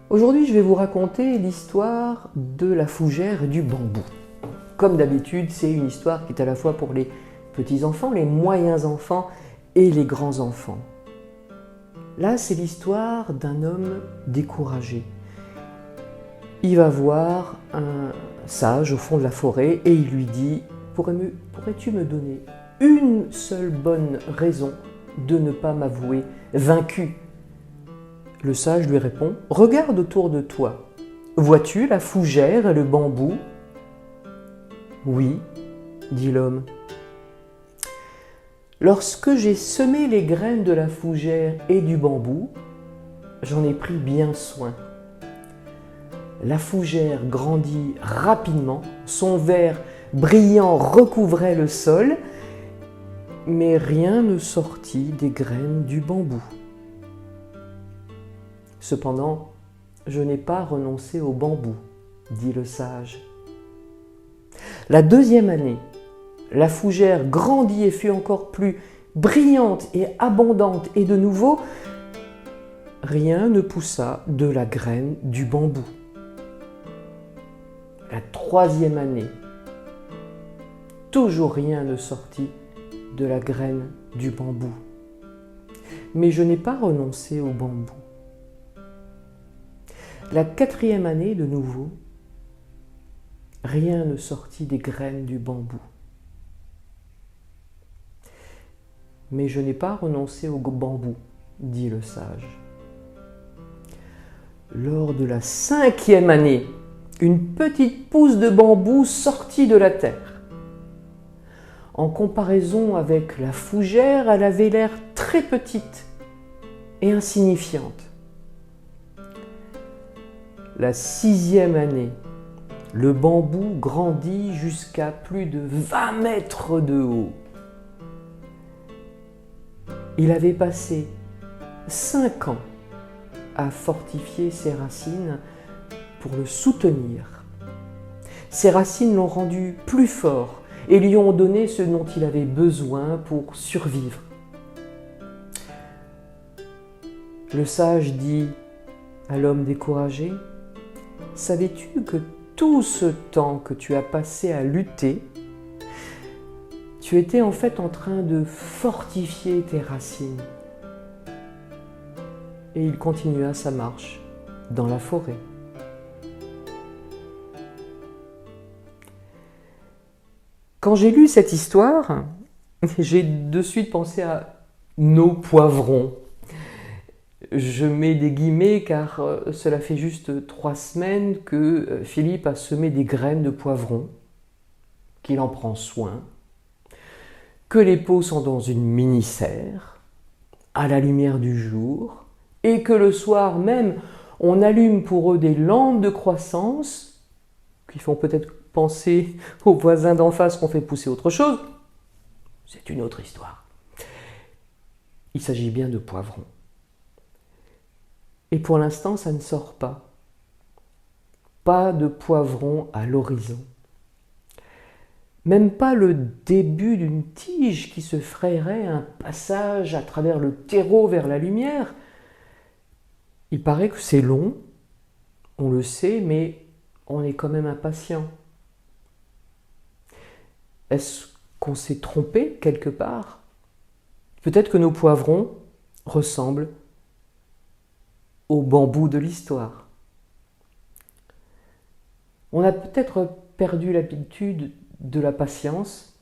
Aujourd'hui, je vais vous raconter l'histoire de la fougère et du bambou. Comme d'habitude, c'est une histoire qui est à la fois pour les petits-enfants, les moyens-enfants et les grands-enfants. Là, c'est l'histoire d'un homme découragé. Il va voir un sage au fond de la forêt et il lui dit « Pourrais-tu me donner une seule bonne raison de ne pas m'avouer vaincu ?» Le sage lui répond « Regarde autour de toi. Vois-tu la fougère et le bambou ?» « Oui, » dit l'homme. « Lorsque j'ai semé les graines de la fougère et du bambou, j'en ai pris bien soin. La fougère grandit rapidement, son vert brillant recouvrait le sol, mais rien ne sortit des graines du bambou. Cependant, je n'ai pas renoncé au bambou, dit le sage. La deuxième année, la fougère grandit et fut encore plus brillante et abondante, et de nouveau, rien ne poussa de la graine du bambou. La troisième année, toujours rien ne sortit de la graine du bambou. Mais je n'ai pas renoncé au bambou. La quatrième année, de nouveau, rien ne sortit des graines du bambou. Mais je n'ai pas renoncé au bambou, dit le sage. Lors de la cinquième année, une petite pousse de bambou sortit de la terre. En comparaison avec la fougère, elle avait l'air très petite et insignifiante. La sixième année, le bambou grandit jusqu'à plus de 20 mètres de haut. Il avait passé 5 ans à fortifier ses racines pour le soutenir. Ses racines l'ont rendu plus fort et lui ont donné ce dont il avait besoin pour survivre. Le sage dit à l'homme découragé : « Savais-tu que tout ce temps que tu as passé à lutter, tu étais en fait en train de fortifier tes racines ?» Et il continua sa marche dans la forêt. Quand j'ai lu cette histoire, j'ai de suite pensé à nos poivrons. Je mets des guillemets car cela fait juste 3 semaines que Philippe a semé des graines de poivrons, qu'il en prend soin, que les pots sont dans une mini-serre, à la lumière du jour, et que le soir même, on allume pour eux des lampes de croissance qui font peut-être penser aux voisins d'en face qu'on fait pousser autre chose. C'est une autre histoire. Il s'agit bien de poivrons. Et pour l'instant, ça ne sort pas. Pas de poivrons à l'horizon. Même pas le début d'une tige qui se frayerait un passage à travers le terreau vers la lumière. Il paraît que c'est long, on le sait, mais on est quand même impatient. Est-ce qu'on s'est trompé quelque part ? Peut-être que nos poivrons ressemblent au bambou de l'histoire. On a peut-être perdu l'habitude de la patience.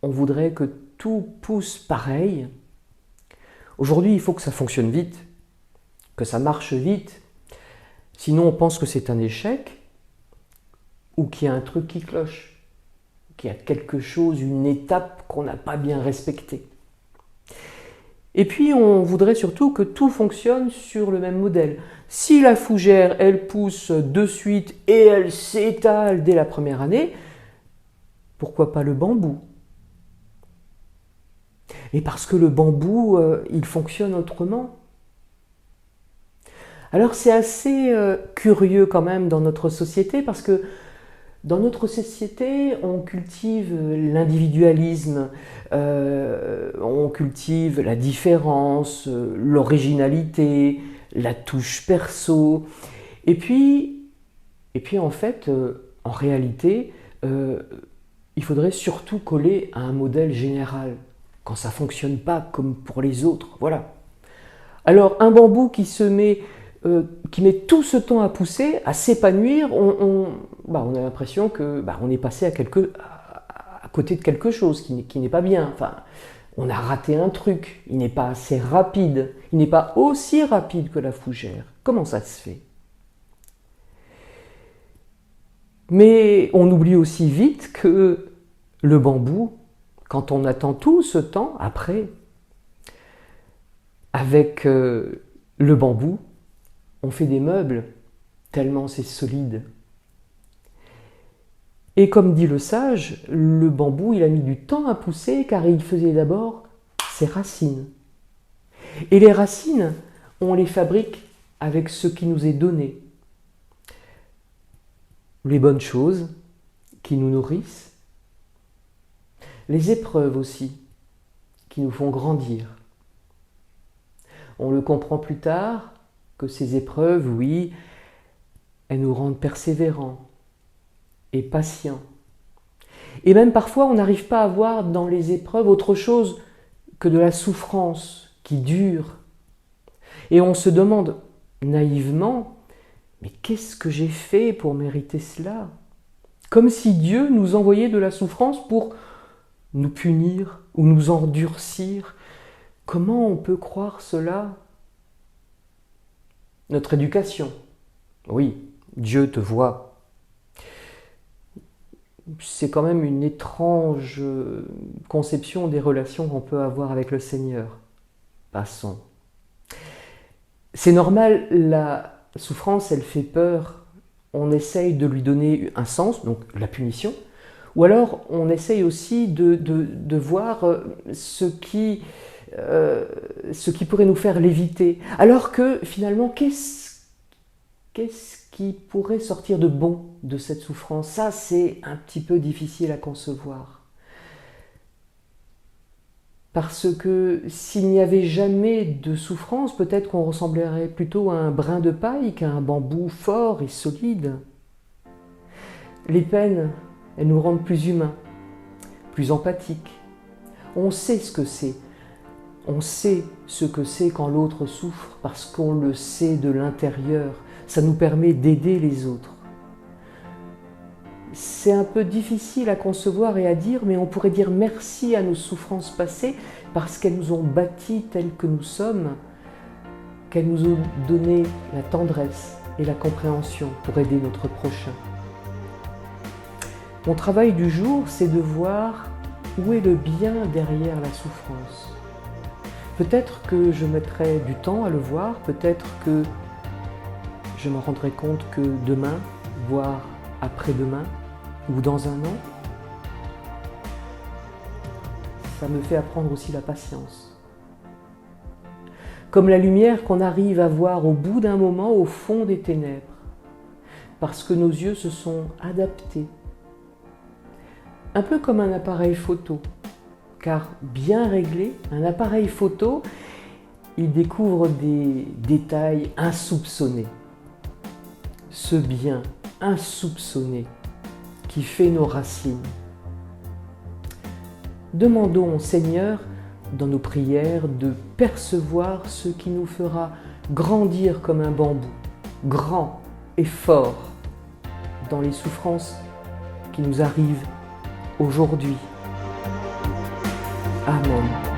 On voudrait que tout pousse pareil. Aujourd'hui, il faut que ça fonctionne vite, que ça marche vite. Sinon, on pense que c'est un échec ou qu'il y a un truc qui cloche, qu'il y a quelque chose, une étape qu'on n'a pas bien respectée. Et puis, on voudrait surtout que tout fonctionne sur le même modèle. Si la fougère, elle pousse de suite et elle s'étale dès la première année, pourquoi pas le bambou ? Et parce que le bambou, il fonctionne autrement. Alors, c'est assez curieux quand même dans notre société, parce que dans notre société, on cultive l'individualisme, on cultive la différence, l'originalité, la touche perso. Et puis en fait, en réalité, il faudrait surtout coller à un modèle général, quand ça ne fonctionne pas comme pour les autres. Voilà. Alors, un bambou qui met tout ce temps à pousser, à s'épanouir, on a l'impression qu'on est passé à côté de quelque chose qui n'est pas bien. Enfin, on a raté un truc, il n'est pas assez rapide, il n'est pas aussi rapide que la fougère. Comment ça se fait? Mais on oublie aussi vite que le bambou, quand on attend tout ce temps, après, avec le bambou, on fait des meubles, tellement c'est solide. Et comme dit le sage, le bambou, il a mis du temps à pousser car il faisait d'abord ses racines. Et les racines, on les fabrique avec ce qui nous est donné. Les bonnes choses qui nous nourrissent, les épreuves aussi qui nous font grandir. On le comprend plus tard que ces épreuves, oui, elles nous rendent persévérants et patients. Et même parfois, on n'arrive pas à voir dans les épreuves autre chose que de la souffrance qui dure. Et on se demande naïvement, mais qu'est-ce que j'ai fait pour mériter cela? Comme si Dieu nous envoyait de la souffrance pour nous punir ou nous endurcir. Comment on peut croire cela? Notre éducation. Oui, Dieu te voit. C'est quand même une étrange conception des relations qu'on peut avoir avec le Seigneur. Passons. C'est normal, la souffrance, elle fait peur. On essaye de lui donner un sens, donc la punition, ou alors on essaye aussi de voir ce qui pourrait nous faire l'éviter. Alors que finalement, qu'est-ce qui pourrait sortir de bon de cette souffrance? Ça, c'est un petit peu difficile à concevoir. Parce que s'il n'y avait jamais de souffrance, peut-être qu'on ressemblerait plutôt à un brin de paille qu'à un bambou fort et solide. Les peines, elles nous rendent plus humains, plus empathiques. On sait ce que c'est. On sait ce que c'est quand l'autre souffre parce qu'on le sait de l'intérieur. Ça nous permet d'aider les autres. C'est un peu difficile à concevoir et à dire, mais on pourrait dire merci à nos souffrances passées parce qu'elles nous ont bâtis tels que nous sommes, qu'elles nous ont donné la tendresse et la compréhension pour aider notre prochain. Mon travail du jour, c'est de voir où est le bien derrière la souffrance. Peut-être que je mettrai du temps à le voir, peut-être que je me rendrai compte que demain, voire après-demain, ou dans un an, ça me fait apprendre aussi la patience. Comme la lumière qu'on arrive à voir au bout d'un moment au fond des ténèbres, parce que nos yeux se sont adaptés. Un peu comme un appareil photo, car bien réglé, un appareil photo, il découvre des détails insoupçonnés. Ce bien insoupçonné qui fait nos racines. Demandons au Seigneur, dans nos prières, de percevoir ce qui nous fera grandir comme un bambou, grand et fort, dans les souffrances qui nous arrivent aujourd'hui. Amen.